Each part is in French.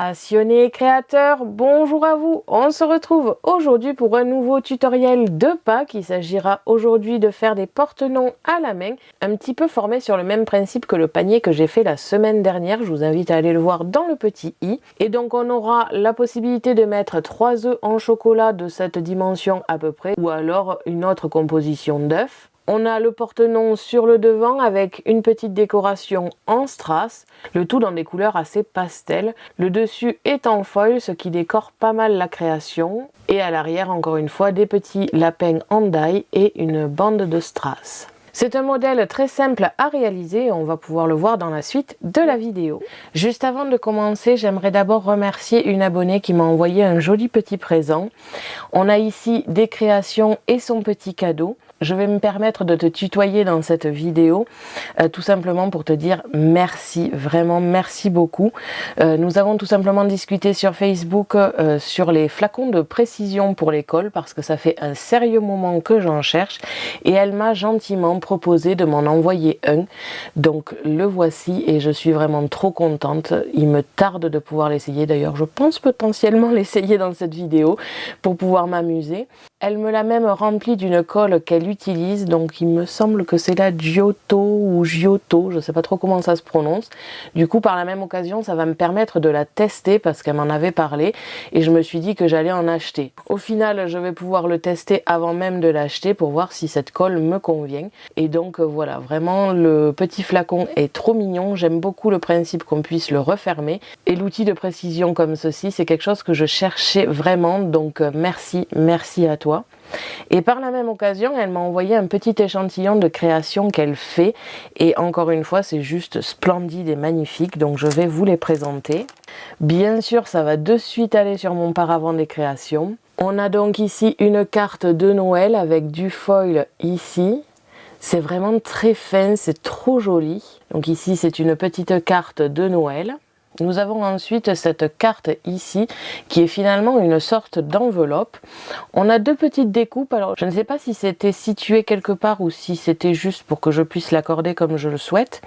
Passionnés créateurs, bonjour à vous. On se retrouve aujourd'hui pour un nouveau tutoriel de Pâques. Il s'agira aujourd'hui de faire des porte-noms à la main, un petit peu formé sur le même principe que le panier que j'ai fait la semaine dernière. Je vous invite à aller le voir dans le petit i. Et donc on aura la possibilité de mettre 3 œufs en chocolat de cette dimension à peu près, ou alors une autre composition d'œufs. On a le porte-noms sur le devant avec une petite décoration en strass, le tout dans des couleurs assez pastel. Le dessus est en foil, ce qui décore pas mal la création. Et à l'arrière, encore une fois, des petits lapins en die et une bande de strass. C'est un modèle très simple à réaliser et on va pouvoir le voir dans la suite de la vidéo. Juste avant de commencer, j'aimerais d'abord remercier une abonnée qui m'a envoyé un joli petit présent. On a ici des créations et son petit cadeau. Je vais me permettre de te tutoyer dans cette vidéo, tout simplement pour te dire merci, vraiment merci beaucoup. Nous avons tout simplement discuté sur Facebook sur les flacons de précision pour l'école parce que ça fait un sérieux moment que j'en cherche et elle m'a gentiment proposé de m'en envoyer un. Donc le voici et je suis vraiment trop contente. Il me tarde de pouvoir l'essayer. D'ailleurs, je pense potentiellement l'essayer dans cette vidéo pour pouvoir m'amuser. Elle me l'a même rempli d'une colle qu'elle utilise, donc il me semble que c'est la Giotto ou Giotto, je ne sais pas trop comment ça se prononce. Du coup, par la même occasion, ça va me permettre de la tester parce qu'elle m'en avait parlé et je me suis dit que j'allais en acheter. Au final, je vais pouvoir le tester avant même de l'acheter pour voir si cette colle me convient. Et donc voilà, vraiment le petit flacon est trop mignon, j'aime beaucoup le principe qu'on puisse le refermer. Et l'outil de précision comme ceci, c'est quelque chose que je cherchais vraiment, donc merci à toi. Et par la même occasion, elle m'a envoyé un petit échantillon de création qu'elle fait et encore une fois c'est juste splendide et magnifique, donc je vais vous les présenter. Bien sûr, ça va de suite aller sur mon paravent des créations. On a donc ici une carte de Noël avec du foil ici. C'est vraiment très fin, c'est trop joli. Donc ici c'est une petite carte de Noël. Nous avons ensuite cette carte ici qui est finalement une sorte d'enveloppe. On a deux petites découpes, alors je ne sais pas si c'était situé quelque part ou si c'était juste pour que je puisse l'accorder comme je le souhaite.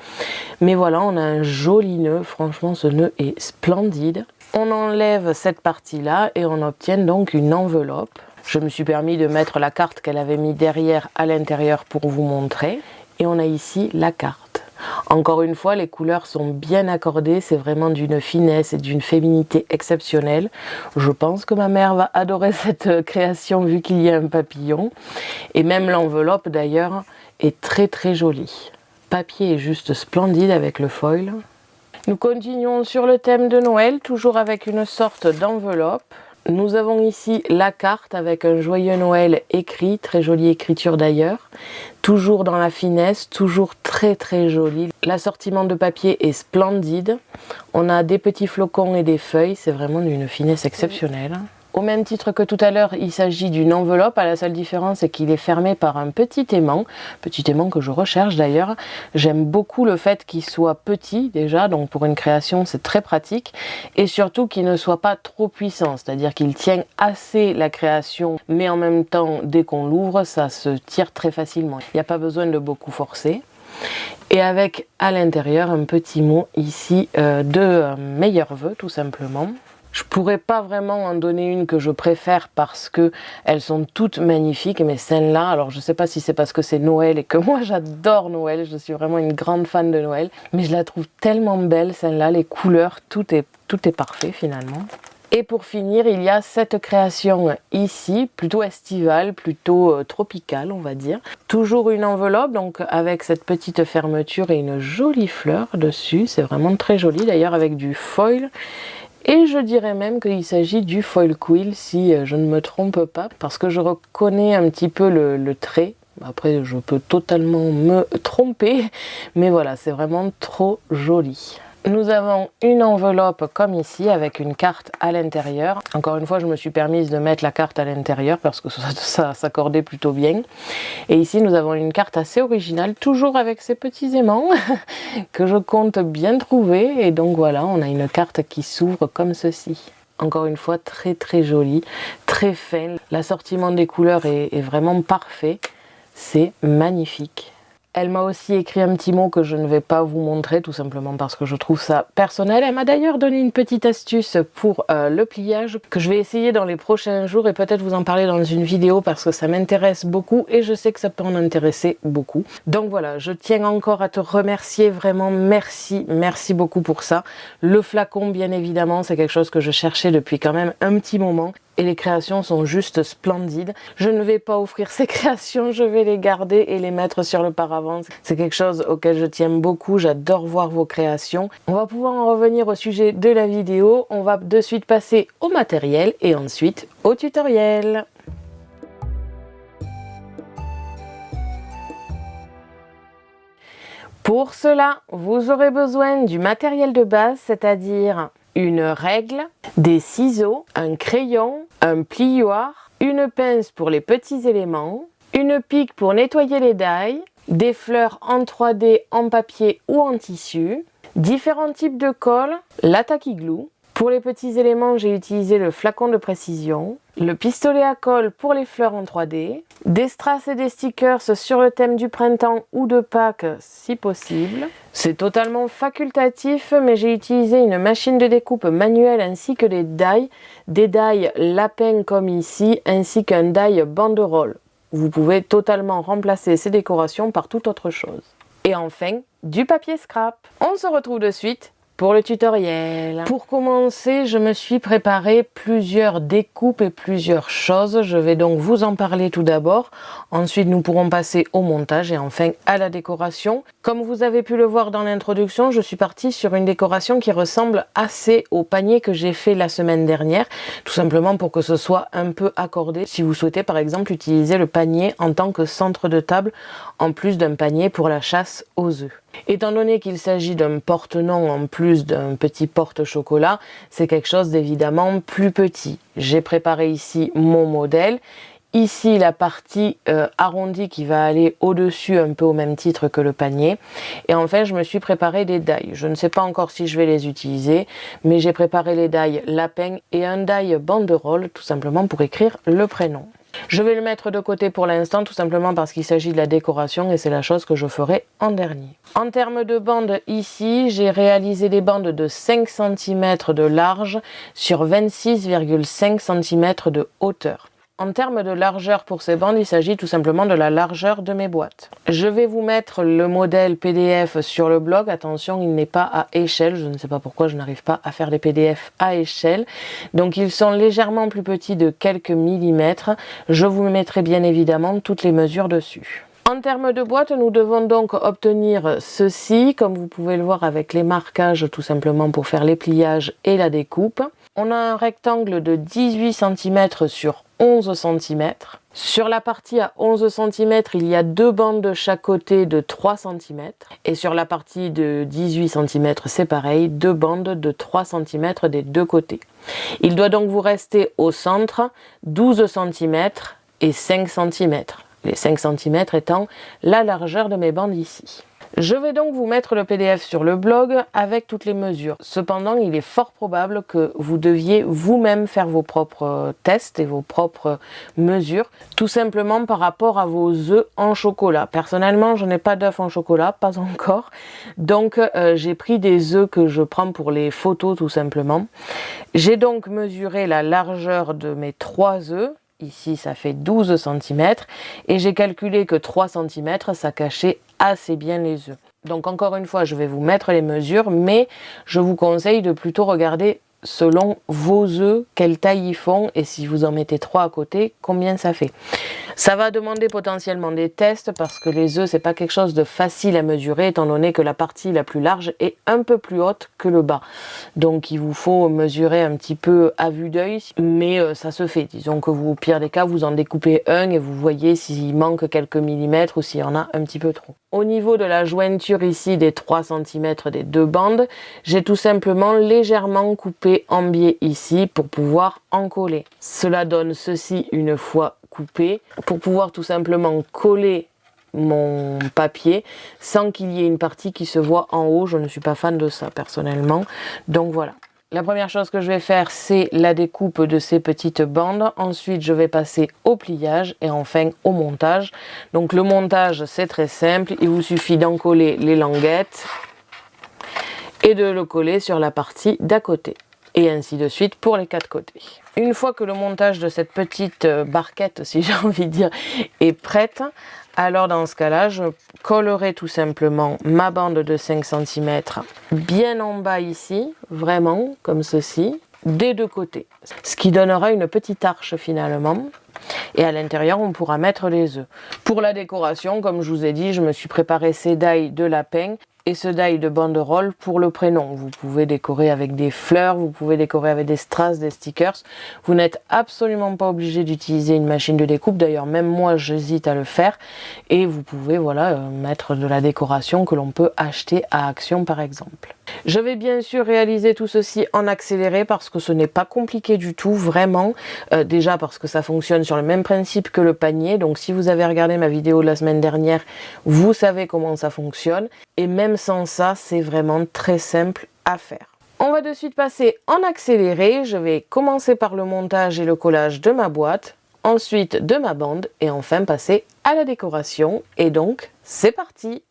Mais voilà, on a un joli nœud, franchement ce nœud est splendide. On enlève cette partie-là et on obtient donc une enveloppe. Je me suis permis de mettre la carte qu'elle avait mis derrière à l'intérieur pour vous montrer. Et on a ici la carte. Encore une fois, les couleurs sont bien accordées, c'est vraiment d'une finesse et d'une féminité exceptionnelle. Je pense que ma mère va adorer cette création vu qu'il y a un papillon. Et même l'enveloppe d'ailleurs est très jolie. Le papier est juste splendide avec le foil. Nous continuons sur le thème de Noël, toujours avec une sorte d'enveloppe. Nous avons ici la carte avec un joyeux Noël écrit, très jolie écriture d'ailleurs. Toujours dans la finesse, toujours très joli. L'assortiment de papier est splendide. On a des petits flocons et des feuilles, c'est vraiment d'une finesse exceptionnelle. Au même titre que tout à l'heure, il s'agit d'une enveloppe. La seule différence, c'est qu'il est fermé par un petit aimant que je recherche d'ailleurs. J'aime beaucoup le fait qu'il soit petit déjà, donc pour une création, c'est très pratique. Et surtout qu'il ne soit pas trop puissant, c'est-à-dire qu'il tient assez la création, mais en même temps, dès qu'on l'ouvre, ça se tire très facilement. Il n'y a pas besoin de beaucoup forcer. Et avec à l'intérieur un petit mot ici de meilleurs vœux tout simplement. Je pourrais pas vraiment en donner une que je préfère parce que elles sont toutes magnifiques, mais celle-là, alors je sais pas si c'est parce que c'est Noël et que moi j'adore Noël, je suis vraiment une grande fan de Noël, mais je la trouve tellement belle celle-là, les couleurs, tout est parfait finalement. Et pour finir, il y a cette création ici, plutôt estivale, plutôt tropicale on va dire. Toujours une enveloppe, donc avec cette petite fermeture et une jolie fleur dessus, c'est vraiment très joli d'ailleurs avec du foil. Et je dirais même qu'il s'agit du foil quill si je ne me trompe pas, parce que je reconnais un petit peu le trait. Après je peux totalement me tromper, mais voilà, c'est vraiment trop joli. Nous avons une enveloppe comme ici avec une carte à l'intérieur. Encore une fois, je me suis permise de mettre la carte à l'intérieur parce que ça s'accordait plutôt bien. Et ici, nous avons une carte assez originale, toujours avec ces petits aimants que je compte bien trouver. Et donc voilà, on a une carte qui s'ouvre comme ceci. Encore une fois, très jolie, très fin. L'assortiment des couleurs est vraiment parfait. C'est magnifique. Elle m'a aussi écrit un petit mot que je ne vais pas vous montrer, tout simplement parce que je trouve ça personnel. Elle m'a d'ailleurs donné une petite astuce pour le pliage que je vais essayer dans les prochains jours et peut-être vous en parler dans une vidéo parce que ça m'intéresse beaucoup et je sais que ça peut en intéresser beaucoup. Donc voilà, je tiens encore à te remercier, vraiment merci beaucoup pour ça. Le flacon, bien évidemment, c'est quelque chose que je cherchais depuis quand même un petit moment. Et les créations sont juste splendides. Je ne vais pas offrir ces créations, je vais les garder et les mettre sur le paravent. C'est quelque chose auquel je tiens beaucoup, j'adore voir vos créations. On va pouvoir en revenir au sujet de la vidéo. On va de suite passer au matériel et ensuite au tutoriel. Pour cela, vous aurez besoin du matériel de base, c'est-à-dire une règle, des ciseaux, un crayon, un plioir, une pince pour les petits éléments, une pique pour nettoyer les die, des fleurs en 3D en papier ou en tissu, différents types de colle, la tacky glue. Pour les petits éléments, j'ai utilisé le flacon de précision, le pistolet à colle pour les fleurs en 3D, des strass et des stickers sur le thème du printemps ou de Pâques si possible. C'est totalement facultatif, mais j'ai utilisé une machine de découpe manuelle ainsi que des die lapins comme ici, ainsi qu'un die banderole. Vous pouvez totalement remplacer ces décorations par toute autre chose. Et enfin, du papier scrap. On se retrouve de suite pour le tutoriel. Pour commencer, je me suis préparé plusieurs découpes et plusieurs choses. Je vais donc vous en parler tout d'abord. Ensuite, nous pourrons passer au montage et enfin à la décoration. Comme vous avez pu le voir dans l'introduction, je suis partie sur une décoration qui ressemble assez au panier que j'ai fait la semaine dernière. Tout simplement pour que ce soit un peu accordé. Si vous souhaitez par exemple utiliser le panier en tant que centre de table, en plus d'un panier pour la chasse aux œufs. Étant donné qu'il s'agit d'un porte-nom en plus d'un petit porte-chocolat, c'est quelque chose d'évidemment plus petit. J'ai préparé ici mon modèle. Ici, la partie arrondie qui va aller au-dessus, un peu au même titre que le panier. Et enfin, je me suis préparé des die. Je ne sais pas encore si je vais les utiliser, mais j'ai préparé les die lapin et un die banderole, tout simplement pour écrire le prénom. Je vais le mettre de côté pour l'instant, tout simplement parce qu'il s'agit de la décoration et c'est la chose que je ferai en dernier. En termes de bandes, ici, j'ai réalisé des bandes de 5 cm de large sur 26,5 cm de hauteur. En termes de largeur pour ces bandes, il s'agit tout simplement de la largeur de mes boîtes. Je vais vous mettre le modèle PDF sur le blog. Attention, il n'est pas à échelle. Je ne sais pas pourquoi je n'arrive pas à faire des PDF à échelle. Donc ils sont légèrement plus petits de quelques millimètres. Je vous mettrai bien évidemment toutes les mesures dessus. En termes de boîte, nous devons donc obtenir ceci, comme vous pouvez le voir avec les marquages tout simplement pour faire les pliages et la découpe. On a un rectangle de 18 cm sur 11 cm. Sur la partie à 11 cm, il y a deux bandes de chaque côté de 3 cm. Et sur la partie de 18 cm, c'est pareil, deux bandes de 3 cm des deux côtés. Il doit donc vous rester au centre 12 cm et 5 cm. Les 5 cm étant la largeur de mes bandes ici. Je vais donc vous mettre le PDF sur le blog avec toutes les mesures. Cependant, il est fort probable que vous deviez vous-même faire vos propres tests et vos propres mesures, tout simplement par rapport à vos œufs en chocolat. Personnellement, je n'ai pas d'œufs en chocolat, pas encore. Donc, j'ai pris des œufs que je prends pour les photos, tout simplement. J'ai donc mesuré la largeur de mes 3 œufs. Ici, ça fait 12 cm et j'ai calculé que 3 cm, ça cachait assez bien les œufs. Donc encore une fois, je vais vous mettre les mesures, mais je vous conseille de plutôt regarder selon vos œufs, quelle taille ils font et si vous en mettez 3 à côté, combien ça fait. Ça va demander potentiellement des tests parce que les œufs, c'est pas quelque chose de facile à mesurer étant donné que la partie la plus large est un peu plus haute que le bas. Donc il vous faut mesurer un petit peu à vue d'œil, mais ça se fait. Disons que vous, au pire des cas, vous en découpez un et vous voyez s'il manque quelques millimètres ou s'il y en a un petit peu trop. Au niveau de la jointure ici des 3 cm des deux bandes, j'ai tout simplement légèrement coupé en biais ici pour pouvoir en coller. Cela donne ceci une fois coupé pour pouvoir tout simplement coller mon papier sans qu'il y ait une partie qui se voit en haut. Je ne suis pas fan de ça personnellement, donc voilà. La première chose que je vais faire, c'est la découpe de ces petites bandes. Ensuite, je vais passer au pliage et enfin au montage. Donc le montage, c'est très simple. Il vous suffit d'encoller les languettes et de le coller sur la partie d'à côté. Et ainsi de suite pour les 4 côtés. Une fois que le montage de cette petite barquette, si j'ai envie de dire, est prête, alors dans ce cas-là, je collerai tout simplement ma bande de 5 cm bien en bas ici, vraiment comme ceci, des 2 côtés. Ce qui donnera une petite arche finalement. Et à l'intérieur, on pourra mettre les œufs. Pour la décoration, comme je vous ai dit, je me suis préparé ces die de lapin et ce die de banderole pour le prénom. Vous pouvez décorer avec des fleurs, vous pouvez décorer avec des strass, des stickers. Vous n'êtes absolument pas obligé d'utiliser une machine de découpe. D'ailleurs, même moi, j'hésite à le faire. Et vous pouvez voilà, mettre de la décoration que l'on peut acheter à Action par exemple. Je vais bien sûr réaliser tout ceci en accéléré parce que ce n'est pas compliqué du tout, vraiment. Déjà parce que ça fonctionne sur le même principe que le panier. Donc si vous avez regardé ma vidéo de la semaine dernière, vous savez comment ça fonctionne. Et même sans ça, c'est vraiment très simple à faire. On va de suite passer en accéléré. Je vais commencer par le montage et le collage de ma boîte, ensuite de ma bande et enfin passer à la décoration. Et donc, c'est parti!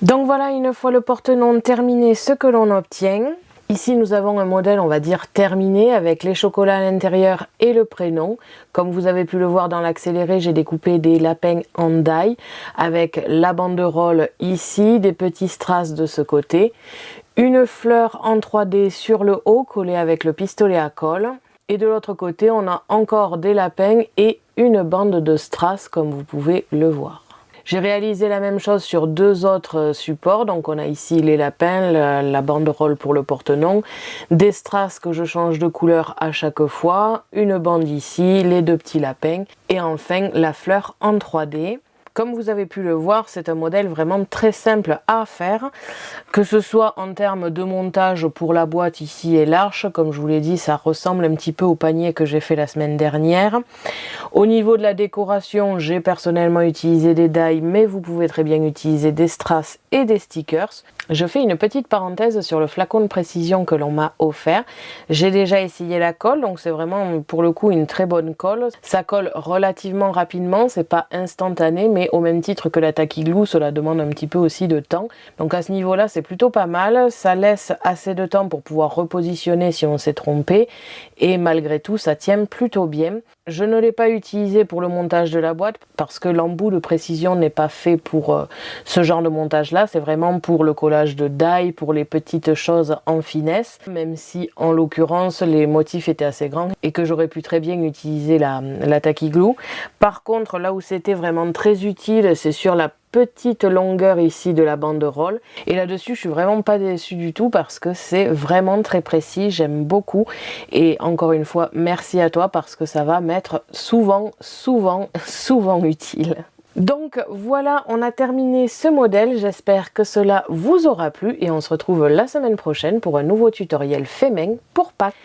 Donc voilà, une fois le porte-nom terminé, ce que l'on obtient. Ici, nous avons un modèle, on va dire, terminé avec les chocolats à l'intérieur et le prénom. Comme vous avez pu le voir dans l'accéléré, j'ai découpé des lapins en die avec la banderole ici, des petits strass de ce côté, une fleur en 3D sur le haut collée avec le pistolet à colle. Et de l'autre côté, on a encore des lapins et une bande de strass comme vous pouvez le voir. J'ai réalisé la même chose sur deux autres supports, donc on a ici les lapins, la banderole pour le porte-nom, des strass que je change de couleur à chaque fois, une bande ici, les deux petits lapins et enfin la fleur en 3D. Comme vous avez pu le voir, c'est un modèle vraiment très simple à faire, que ce soit en termes de montage pour la boîte ici et l'arche, comme je vous l'ai dit, ça ressemble un petit peu au panier que j'ai fait la semaine dernière. Au niveau de la décoration, j'ai personnellement utilisé des die, mais vous pouvez très bien utiliser des strass et des stickers. Je fais une petite parenthèse sur le flacon de précision que l'on m'a offert. J'ai déjà essayé la colle, donc c'est vraiment pour le coup une très bonne colle. Ça colle relativement rapidement, c'est pas instantané, mais au même titre que la Tacky Glue, cela demande un petit peu aussi de temps. Donc à ce niveau-là, c'est plutôt pas mal. Ça laisse assez de temps pour pouvoir repositionner si on s'est trompé. Et malgré tout, ça tient plutôt bien. Je ne l'ai pas utilisé pour le montage de la boîte parce que l'embout de précision n'est pas fait pour ce genre de montage là, c'est vraiment pour le collage de die, pour les petites choses en finesse, même si en l'occurrence les motifs étaient assez grands et que j'aurais pu très bien utiliser la Tacky Glue. Par contre, là où c'était vraiment très utile, c'est sur la petite longueur ici de la banderole, et là-dessus je suis vraiment pas déçue du tout parce que c'est vraiment très précis, j'aime beaucoup, et encore une fois merci à toi parce que ça va m'être souvent utile. Donc voilà, on a terminé ce modèle, j'espère que cela vous aura plu et on se retrouve la semaine prochaine pour un nouveau tutoriel Femeng pour Pâques.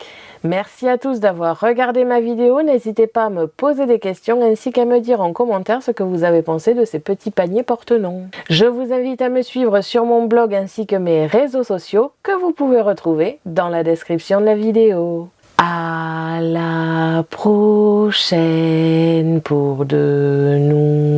Merci à tous d'avoir regardé ma vidéo, n'hésitez pas à me poser des questions ainsi qu'à me dire en commentaire ce que vous avez pensé de ces petits paniers porte-noms. Je vous invite à me suivre sur mon blog ainsi que mes réseaux sociaux que vous pouvez retrouver dans la description de la vidéo. À la prochaine pour de nouveaux